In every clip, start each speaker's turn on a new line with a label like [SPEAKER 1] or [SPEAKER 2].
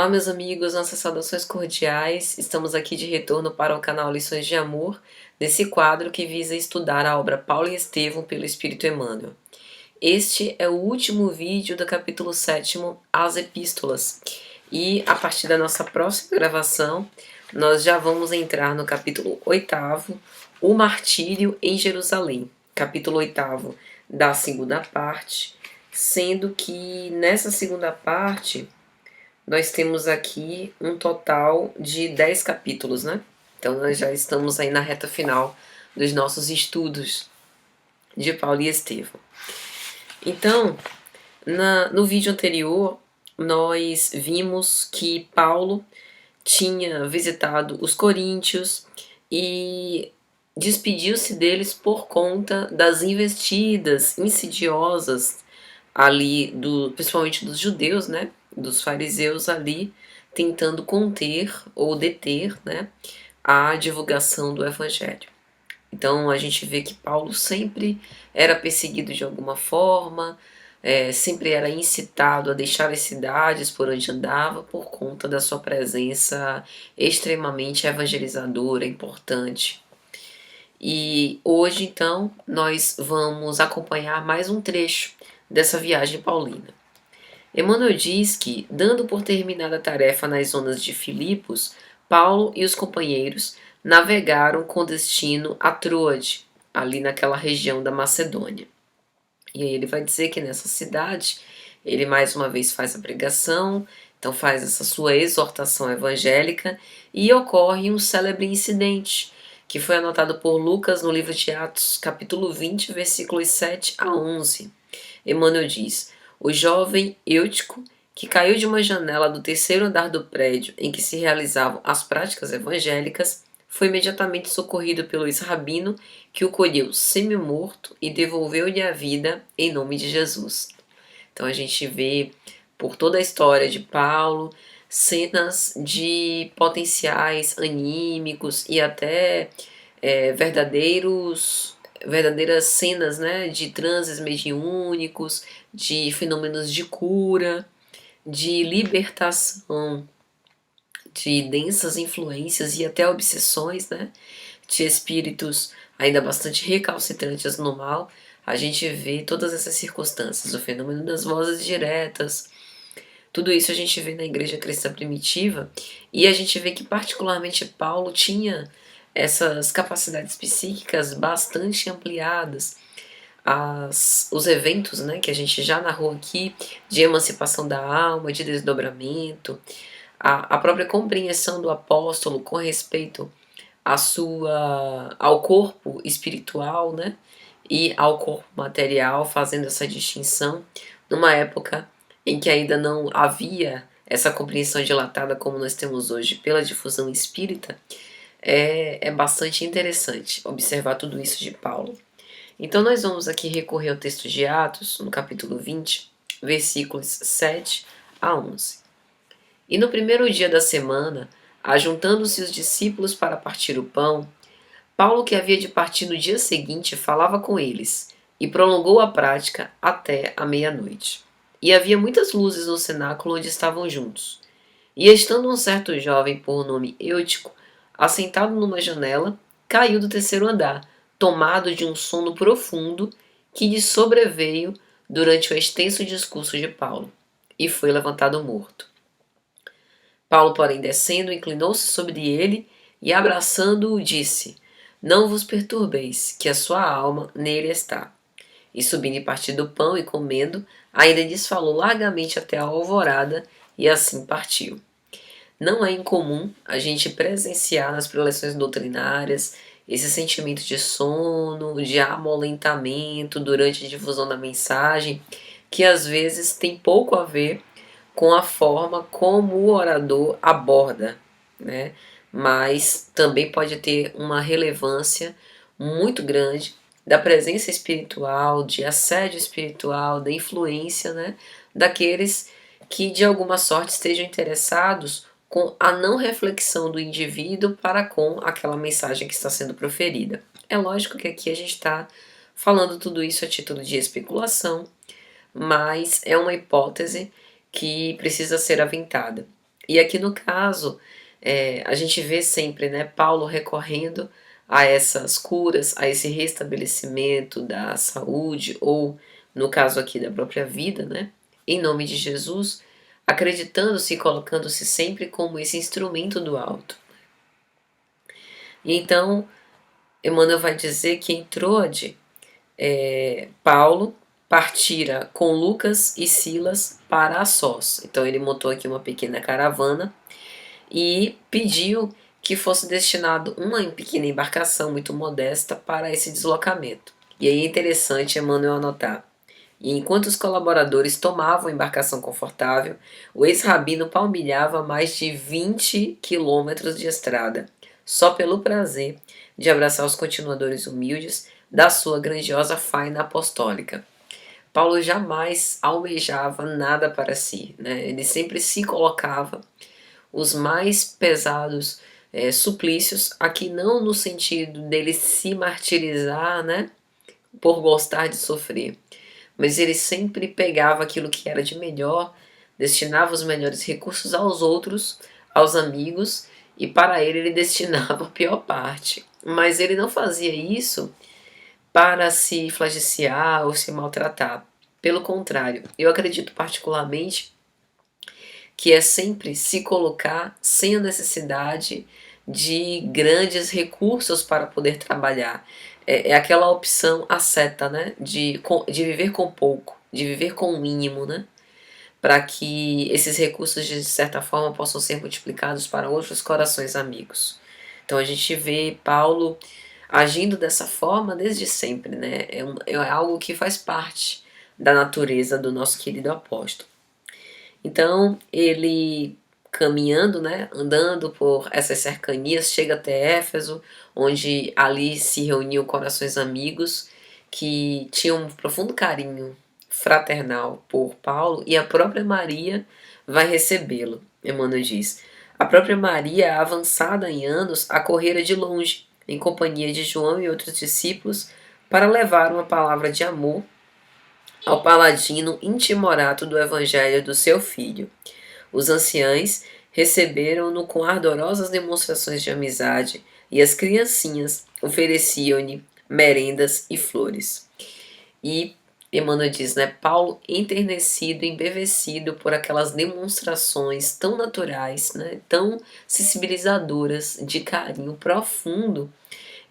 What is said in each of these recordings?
[SPEAKER 1] Olá, meus amigos, nossas saudações cordiais. Estamos aqui de retorno para o canal Lições de Amor, nesse quadro que visa estudar a obra Paulo e Estevão pelo Espírito Emmanuel. Este é o último vídeo do capítulo 7º, As Epístolas. E a partir da nossa próxima gravação, nós já vamos entrar no capítulo 8º, O Martírio em Jerusalém. Capítulo 8º da segunda parte, sendo que nessa segunda parte nós temos aqui um total de 10 capítulos, né? Então nós já estamos aí na reta final dos nossos estudos de Paulo e Estevão. Então, no vídeo anterior, nós vimos que Paulo tinha visitado os coríntios e despediu-se deles por conta das investidas insidiosas ali, principalmente dos judeus, né? Dos fariseus ali, tentando conter ou deter, né, a divulgação do evangelho. Então a gente vê que Paulo sempre era perseguido de alguma forma, sempre era incitado a deixar as cidades por onde andava por conta da sua presença extremamente evangelizadora, importante. E hoje, então, nós vamos acompanhar mais um trecho dessa viagem paulina. Emmanuel diz que, dando por terminada a tarefa nas zonas de Filipos, Paulo e os companheiros navegaram com destino a Troade, ali naquela região da Macedônia. E aí ele vai dizer que nessa cidade ele mais uma vez faz a pregação, então faz essa sua exortação evangélica e ocorre um célebre incidente que foi anotado por Lucas no livro de Atos, capítulo 20, versículos 7 a 11. Emmanuel diz: o jovem Eutico, que caiu de uma janela do terceiro andar do prédio em que se realizavam as práticas evangélicas, foi imediatamente socorrido pelo ex-rabino, que o colheu semi-morto e devolveu-lhe a vida em nome de Jesus. Então a gente vê por toda a história de Paulo cenas de potenciais anímicos e até verdadeiras cenas, né, de transes mediúnicos, de fenômenos de cura, de libertação de densas influências e até obsessões, né, de espíritos ainda bastante recalcitrantes no mal. A gente vê todas essas circunstâncias, o fenômeno das vozes diretas, tudo isso a gente vê na igreja cristã primitiva, e a gente vê que particularmente Paulo tinha essas capacidades psíquicas bastante ampliadas. Os eventos, né, que a gente já narrou aqui, de emancipação da alma, de desdobramento, a própria compreensão do apóstolo com respeito ao corpo espiritual, né, e ao corpo material, fazendo essa distinção numa época em que ainda não havia essa compreensão dilatada como nós temos hoje pela difusão espírita. É bastante interessante observar tudo isso de Paulo. Então nós vamos aqui recorrer ao texto de Atos, no capítulo 20, versículos 7 a 11. E no primeiro dia da semana, ajuntando-se os discípulos para partir o pão, Paulo, que havia de partir no dia seguinte, falava com eles, e prolongou a prática até a meia-noite. E havia muitas luzes no cenáculo onde estavam juntos. E estando um certo jovem por nome Eutico, assentado numa janela, caiu do terceiro andar, tomado de um sono profundo que lhe sobreveio durante o extenso discurso de Paulo, e foi levantado morto. Paulo, porém, descendo, inclinou-se sobre ele e, abraçando-o, disse: não vos perturbeis, que a sua alma nele está. E subindo e partindo o pão e comendo, ainda lhes falou largamente até a alvorada, e assim partiu. Não é incomum a gente presenciar nas preleções doutrinárias esse sentimento de sono, de amolentamento durante a difusão da mensagem, que às vezes tem pouco a ver com a forma como o orador aborda, né? Mas também pode ter uma relevância muito grande da presença espiritual, de assédio espiritual, da influência, né, daqueles que de alguma sorte estejam interessados com a não reflexão do indivíduo para com aquela mensagem que está sendo proferida. É lógico que aqui a gente está falando tudo isso a título de especulação, mas é uma hipótese que precisa ser aventada. E aqui no caso, a gente vê sempre, né, Paulo recorrendo a essas curas, a esse restabelecimento da saúde, ou no caso aqui da própria vida, né, em nome de Jesus, acreditando-se e colocando-se sempre como esse instrumento do alto. E então, Emmanuel vai dizer que em Troade, Paulo partira com Lucas e Silas para Assós. Então ele montou aqui uma pequena caravana e pediu que fosse destinado uma pequena embarcação muito modesta para esse deslocamento. E aí é interessante Emmanuel anotar. E enquanto os colaboradores tomavam a embarcação confortável, o ex-rabino palmilhava mais de 20 quilômetros de estrada, só pelo prazer de abraçar os continuadores humildes da sua grandiosa faina apostólica. Paulo jamais almejava nada para si, né? Ele sempre se colocava os mais pesados suplícios, aqui não no sentido dele se martirizar, né, por gostar de sofrer, mas ele sempre pegava aquilo que era de melhor, destinava os melhores recursos aos outros, aos amigos, e para ele destinava a pior parte. Mas ele não fazia isso para se flagiciar ou se maltratar. Pelo contrário, eu acredito particularmente que é sempre se colocar sem a necessidade de grandes recursos para poder trabalhar. É aquela opção asceta, né? De viver com pouco, de viver com o mínimo, né? Para que esses recursos, de certa forma, possam ser multiplicados para outros corações amigos. Então a gente vê Paulo agindo dessa forma desde sempre, né? É algo que faz parte da natureza do nosso querido apóstolo. Então ele caminhando, né, andando por essas cercanias, chega até Éfeso, onde ali se reuniam corações amigos que tinham um profundo carinho fraternal por Paulo, e a própria Maria vai recebê-lo. Emmanuel diz: a própria Maria, avançada em anos, acorrera de longe, em companhia de João e outros discípulos, para levar uma palavra de amor ao paladino intimorato do evangelho do seu filho. Os anciães receberam-no com ardorosas demonstrações de amizade, e as criancinhas ofereciam-lhe merendas e flores. E Emmanuel diz, né, Paulo, enternecido, embevecido por aquelas demonstrações tão naturais, né, tão sensibilizadoras de carinho profundo,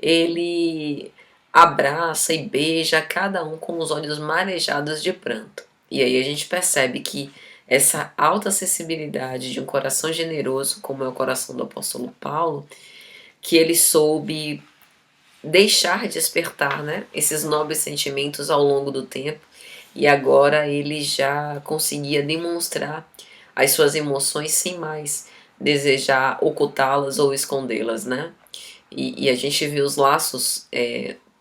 [SPEAKER 1] ele abraça e beija cada um com os olhos marejados de pranto. E aí a gente percebe que essa alta sensibilidade de um coração generoso, como é o coração do apóstolo Paulo, que ele soube deixar despertar, né, esses nobres sentimentos ao longo do tempo, e agora ele já conseguia demonstrar as suas emoções sem mais desejar ocultá-las ou escondê-las, né? E a gente vê os laços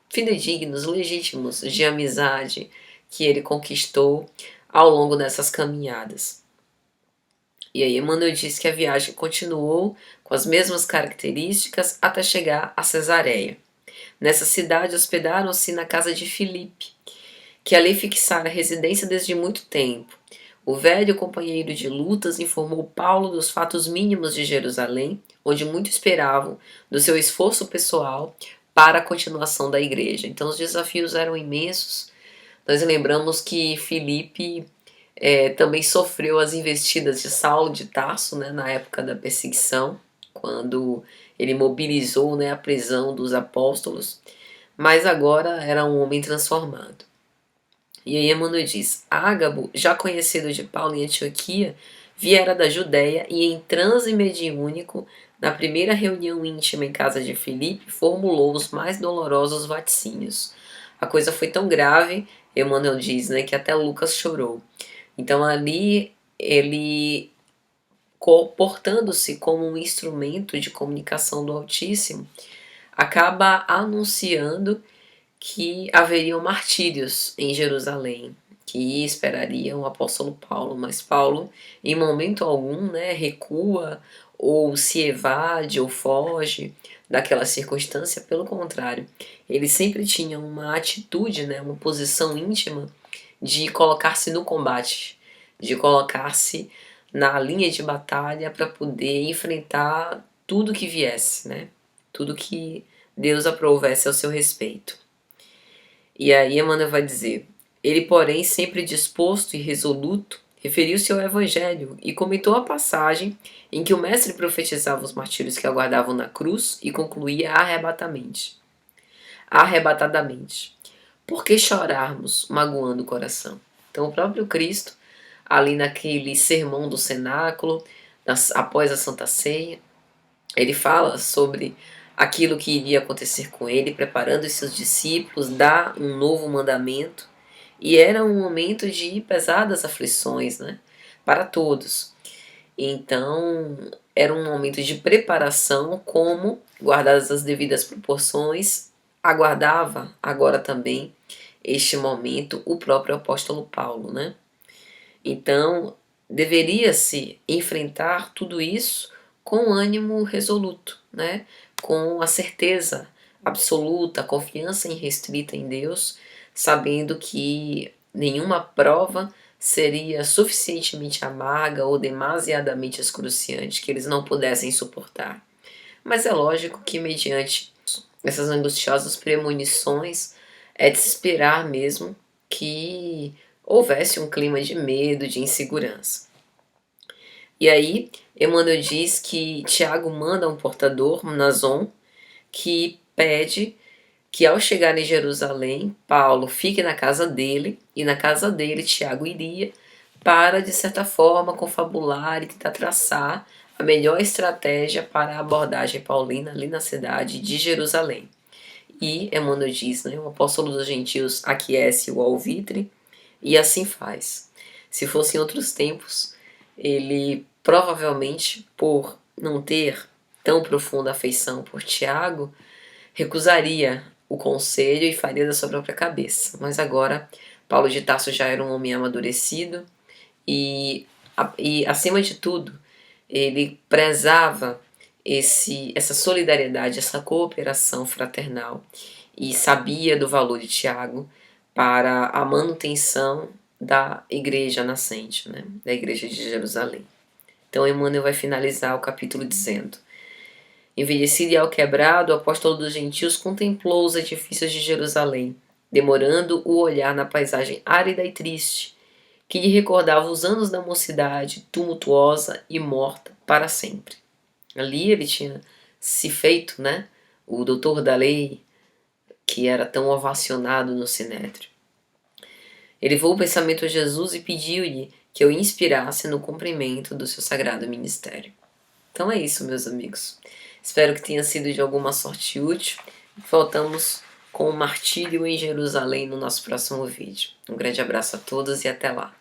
[SPEAKER 1] fidedignos, legítimos de amizade que ele conquistou ao longo dessas caminhadas. E aí Emmanuel diz que a viagem continuou com as mesmas características até chegar a Cesareia. Nessa cidade hospedaram-se na casa de Filipe, que ali fixara residência desde muito tempo. O velho companheiro de lutas informou Paulo dos fatos mínimos de Jerusalém, onde muito esperavam do seu esforço pessoal para a continuação da igreja. Então os desafios eram imensos. Nós lembramos que Filipe também sofreu as investidas de Saulo de Tarso, né, na época da perseguição, quando ele mobilizou, né, a prisão dos apóstolos, mas agora era um homem transformado. E aí Emmanuel diz: Ágabo, já conhecido de Paulo em Antioquia, viera da Judéia e em transe mediúnico, na primeira reunião íntima em casa de Filipe, formulou os mais dolorosos vaticínios. A coisa foi tão grave, Emmanuel diz, né, que até Lucas chorou. Então ali ele, portando-se como um instrumento de comunicação do Altíssimo, acaba anunciando que haveriam martírios em Jerusalém, que esperariam o apóstolo Paulo, mas Paulo, em momento algum, né, recua ou se evade ou foge daquela circunstância. Pelo contrário, ele sempre tinha uma atitude, né, uma posição íntima de colocar-se no combate, de colocar-se na linha de batalha para poder enfrentar tudo que viesse, né? Tudo que Deus aprovesse ao seu respeito. E aí Emmanuel vai dizer: ele, porém, sempre disposto e resoluto, referiu-se ao Evangelho e comentou a passagem em que o mestre profetizava os martírios que aguardavam na cruz e concluía arrebatadamente: por que chorarmos, magoando o coração? Então o próprio Cristo, ali naquele sermão do cenáculo, após a Santa Ceia, ele fala sobre aquilo que iria acontecer com ele, preparando os seus discípulos, dá um novo mandamento, e era um momento de pesadas aflições, né, para todos. Então, era um momento de preparação, como, guardadas as devidas proporções, aguardava agora também este momento o próprio apóstolo Paulo, né? Então, deveria-se enfrentar tudo isso com ânimo resoluto, né? Com a certeza absoluta, a confiança irrestrita em Deus, sabendo que nenhuma prova seria suficientemente amarga ou demasiadamente excruciante que eles não pudessem suportar. Mas é lógico que, mediante essas angustiosas premonições, é de se esperar mesmo que houvesse um clima de medo, de insegurança. E aí, Emmanuel diz que Tiago manda um portador, Mnazon, que pede que ao chegar em Jerusalém, Paulo fique na casa dele, e na casa dele Tiago iria para, de certa forma, confabular e tentar traçar a melhor estratégia para a abordagem paulina ali na cidade de Jerusalém. E Emmanuel diz, né, o apóstolo dos gentios aquece o alvitre e assim faz. Se fosse em outros tempos, ele provavelmente, por não ter tão profunda afeição por Tiago, recusaria o conselho e faria da sua própria cabeça. Mas agora, Paulo de Tarso já era um homem amadurecido e acima de tudo, ele prezava essa solidariedade, essa cooperação fraternal e sabia do valor de Tiago para a manutenção da igreja nascente, né? Da igreja de Jerusalém. Então Emmanuel vai finalizar o capítulo dizendo: envelhecido e alquebrado, o apóstolo dos gentios contemplou os edifícios de Jerusalém, demorando o olhar na paisagem árida e triste, que lhe recordava os anos da mocidade, tumultuosa e morta para sempre. Ali ele tinha se feito, né, o doutor da lei, que era tão ovacionado no Sinédrio. Elevou o pensamento a Jesus e pediu-lhe que o inspirasse no cumprimento do seu sagrado ministério. Então é isso, meus amigos. Espero que tenha sido de alguma sorte útil. Voltamos com o martírio em Jerusalém no nosso próximo vídeo. Um grande abraço a todos e até lá.